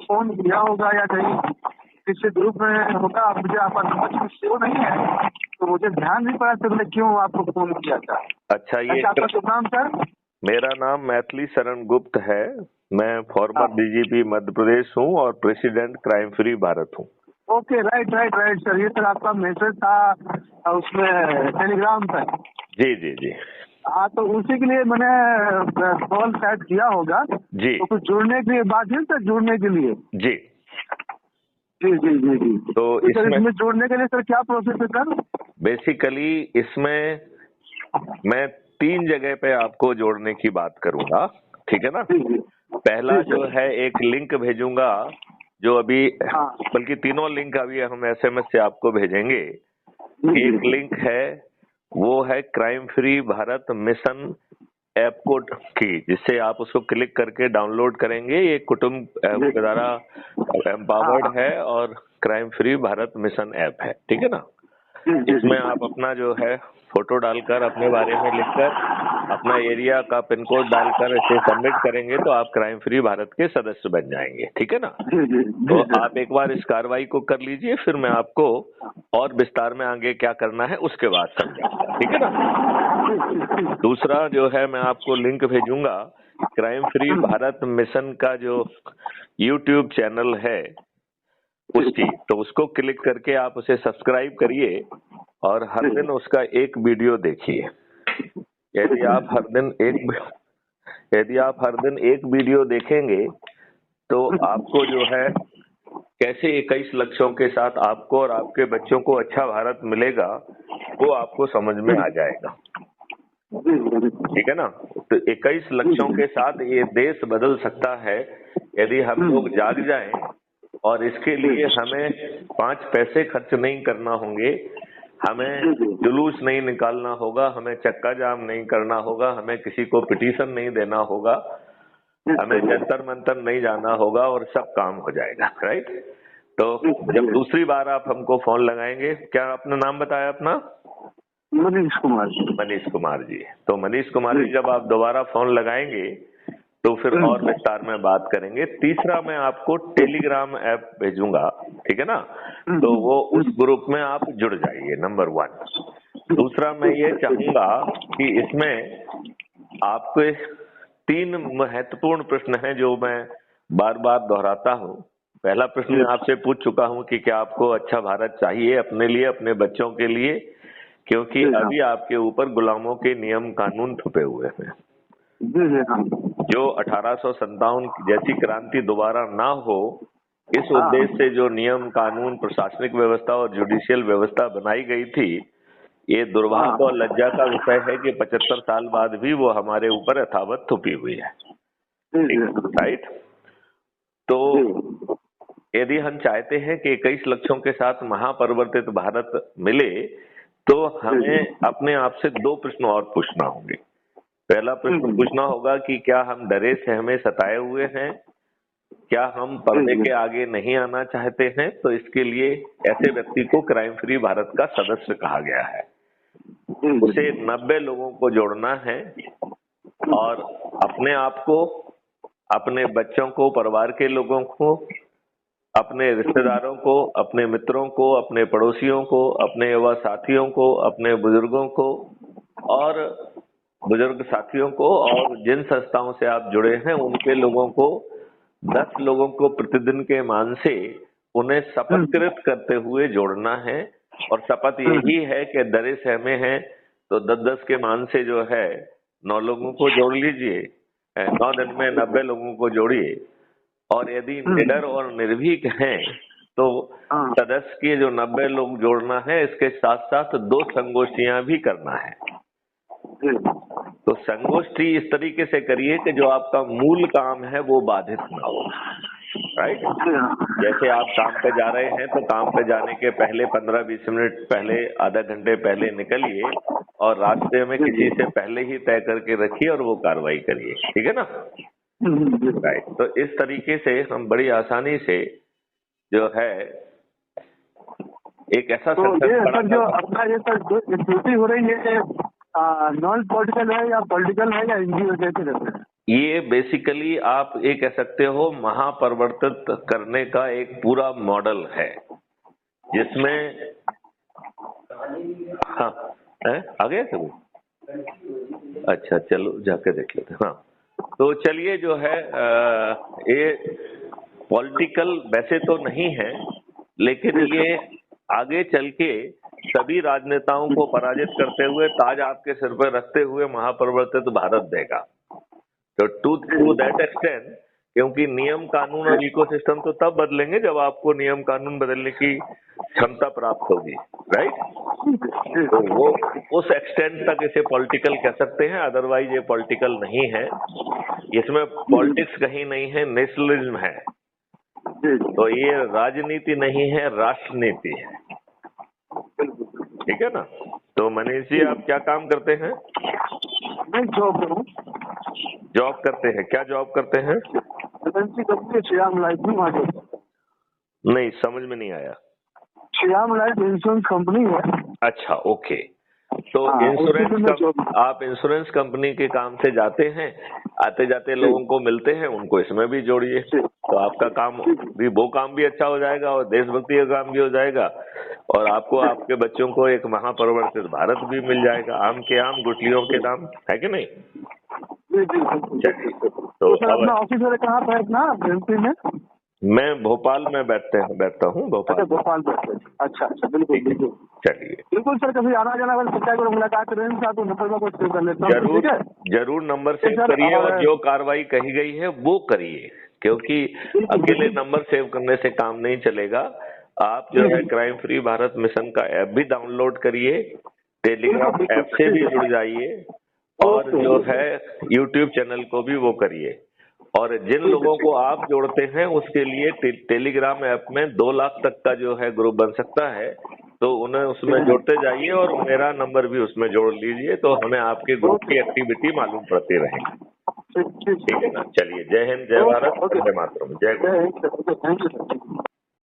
Phone किया होगा या कहीं किसी ग्रुप में होगा, मुझे आपका नंबर सेव नहीं है, तो मुझे ध्यान नहीं पड़ा सर, मैं क्यों आपको फोन किया था। अच्छा, ये आपका शुभ नाम सर? मेरा नाम मैथिली शरण गुप्त है। मैं फॉर्मर डीजीपी मध्य प्रदेश हूँ और प्रेसिडेंट क्राइम फ्री भारत हूँ। ओके, राइट सर, ये सर आपका मैसेज था उसमें टेलीग्राम पर। जी जी जी। हाँ, तो उसी के लिए मैंने कॉल सेट किया होगा जी। तो कुछ जुड़ने के लिए बात है सर, जुड़ने के लिए। जी जी जी जी जी। तो इसमें जुड़ने के लिए सर क्या प्रोसेस है सर? बेसिकली इसमें मैं 3 जगह पे आपको जोड़ने की बात करूंगा, ठीक है ना। पहला जो है एक लिंक भेजूंगा जो अभी, बल्कि तीनों लिंक अभी हम एसएमएस से आपको भेजेंगे। एक लिंक है वो है crime free Bharat mission app को की, जिससे आप उसको क्लिक करके डाउनलोड करेंगे। ये कुटुंब के द्वारा एम्पावर्ड है और crime free Bharat mission app है, ठीक है ना। इसमें आप अपना जो है फोटो डालकर, अपने बारे में लिखकर, अपना एरिया का पिन कोड डालकर इसे सबमिट करेंगे तो आप क्राइम फ्री भारत के सदस्य बन जाएंगे, ठीक है ना। तो आप एक बार इस कार्रवाई को कर लीजिए, फिर मैं आपको और विस्तार में आगे क्या करना है उसके बाद समझाऊंगा, ठीक है ना। दूसरा जो है मैं आपको लिंक भेजूंगा क्राइम फ्री भारत मिशन का जो यूट्यूब चैनल है उसकी, तो उसको क्लिक करके आप उसे सब्सक्राइब करिए और हर दिन उसका एक वीडियो देखिए। यदि आप हर दिन एक वीडियो देखेंगे तो आपको जो है कैसे 21 लक्ष्यों के साथ आपको और आपके बच्चों को अच्छा भारत मिलेगा वो आपको समझ में आ जाएगा, ठीक है ना। तो 21 लक्ष्यों के साथ ये देश बदल सकता है यदि हम लोग जाग जाएं, और इसके लिए हमें 5 पैसे खर्च नहीं करना होंगे, हमें जुलूस नहीं निकालना होगा, हमें चक्का जाम नहीं करना होगा, हमें किसी को पिटीशन नहीं देना होगा, हमें जंतर मंतर नहीं जाना होगा और सब काम हो जाएगा, राइट। तो जब दूसरी बार आप हमको फोन लगाएंगे, क्या आपने नाम बताया अपना? मनीष कुमार जी। तो मनीष कुमार जी जब आप दोबारा फोन लगाएंगे तो फिर और विस्तार में बात करेंगे। तीसरा मैं आपको टेलीग्राम ऐप भेजूंगा, ठीक है ना। तो वो उस ग्रुप में आप जुड़ जाइए, नंबर 1। दूसरा मैं ये चाहूंगा कि इसमें आपके 3 महत्वपूर्ण प्रश्न हैं जो मैं बार बार दोहराता हूँ। पहला प्रश्न मैं आपसे पूछ चुका हूँ कि क्या आपको अच्छा भारत चाहिए अपने लिए, अपने बच्चों के लिए, क्योंकि अभी आपके ऊपर गुलामों के नियम कानून थुपे हुए हैं। जो 1857 जैसी क्रांति दोबारा ना हो, इस उद्देश्य से जो नियम कानून, प्रशासनिक व्यवस्था और जुडिशियल व्यवस्था बनाई गई थी, ये दुर्भाग्य और लज्जा का विषय है कि 75 साल बाद भी वो हमारे ऊपर यथावत थुपी हुई है, राइट। तो यदि हम चाहते हैं कि 21 लक्ष्यों के साथ महापरिवर्तित भारत मिले तो हमें अपने आप से 2 प्रश्न और पूछना होंगे। पहला प्रश्न पूछना होगा कि क्या हम डरे से हमें सताए हुए हैं, क्या हम पर्दे के आगे नहीं आना चाहते हैं। तो इसके लिए ऐसे व्यक्ति को क्राइम फ्री भारत का सदस्य कहा गया है। उसे 90 लोगों को जोड़ना है और अपने आप को, अपने बच्चों को, परिवार के लोगों को, अपने रिश्तेदारों को, अपने मित्रों को, अपने पड़ोसियों को, अपने युवा साथियों को, अपने बुजुर्गों को और बुजुर्ग साथियों को, और जिन संस्थाओं से आप जुड़े हैं उनके लोगों को, 10 लोगों को प्रतिदिन के मान से उन्हें शपथकृत करते हुए जोड़ना है। और शपथ यही है कि डरे सहमे हैं तो 10-10 के मान से जो है 9 लोगों को जोड़ लीजिए, 9 दिन में 90 लोगों को जोड़िए। और यदि निडर और निर्भीक हैं तो सदस्य के जो 90 लोग जोड़ना है, इसके साथ साथ 2 संगोष्ठियां भी करना है। तो संगोष्ठी इस तरीके से करिए कि जो आपका मूल काम है वो बाधित ना हो, राइट। जैसे आप काम पे जा रहे हैं तो काम पे जाने के पहले 15-20 मिनट पहले, आधा घंटे पहले निकलिए और रास्ते में किसी से पहले ही तय करके रखिए और वो कार्रवाई करिए, ठीक है ना, राइट। तो इस तरीके से हम बड़ी आसानी से जो है एक ऐसा तो जो अपना ये सर ड्यूटी हो रही है नॉन पॉलिटिकल है या पॉलिटिकल है या एनजीओ कैसे रहते हैं? ये बेसिकली आप ये कह सकते हो महापरिवर्तित करने का एक पूरा मॉडल है, जिसमें हाँ है आ गया कभी? अच्छा चलो जाके देख लेते हैं। हाँ तो चलिए जो है ये पॉलिटिकल वैसे तो नहीं है, लेकिन ये आगे चल के सभी राजनेताओं को पराजित करते हुए ताज आपके सिर पर रखते हुए महापरिवर्तित भारत देगा। तो टू दैट एक्सटेंट, क्योंकि नियम कानून और इकोसिस्टम तो तब बदलेंगे जब आपको नियम कानून बदलने की क्षमता प्राप्त होगी, राइट? तो वो उस एक्सटेंट तक इसे पॉलिटिकल कह सकते हैं, अदरवाइज ये पॉलिटिकल नहीं है। इसमें पॉलिटिक्स कहीं नहीं है, नेशनलिज्म है। तो ये राजनीति नहीं है, राष्ट्रनीति है। ठीक है ना? तो मनीष जी आप क्या काम करते हैं? मैं जॉब करते हैं। क्या जॉब करते हैं? श्याम लाइफ में। नहीं समझ में नहीं आया। श्याम लाइफ इंश्योरेंस कंपनी है। अच्छा ओके। तो आप इंश्योरेंस कंपनी के काम से जाते हैं, आते जाते लोगों को मिलते हैं, उनको इसमें भी जोड़िए, तो आपका काम भी, वो काम भी अच्छा हो जाएगा और देशभक्ति का काम भी हो जाएगा, और आपको आपके बच्चों को एक महापरिवर्तित भारत भी मिल जाएगा। आम के आम गुठलियों के दाम, है कि नहीं? तो अपना ऑफिस वाले कहाँ पे है अपना एमपी में? मैं भोपाल में बैठता हूँ भोपाल। भोपाल में। अच्छा बिल्कुल बिल्कुल। चलिए बिल्कुल सर, कभी आना जाना अगर मुलाकात करेंगे तो नंबर में कुछ कर लेता हूँ। जरूर नंबर सेव करिए और जो कार्रवाई कही गई है वो करिए, क्योंकि अकेले नंबर सेव करने से काम नहीं चलेगा। आप जो है क्राइम फ्री भारत मिशन का ऐप भी डाउनलोड करिए, टेलीग्राम ऐप से भी जुड़ जाइए, और जो है यूट्यूब चैनल को भी वो करिए। और जिन लोगों को आप जोड़ते हैं उसके लिए टेलीग्राम ऐप में 2 लाख तक का जो है ग्रुप बन सकता है, तो उन्हें उसमें जोड़ते जाइए और मेरा नंबर भी उसमें जोड़ लीजिए, तो हमें आपके ग्रुप की एक्टिविटी मालूम पड़ती रहेगी। ठीक है ना? चलिए, जय हिंद, जय भारत, वंदे मातरम, जय गुरु।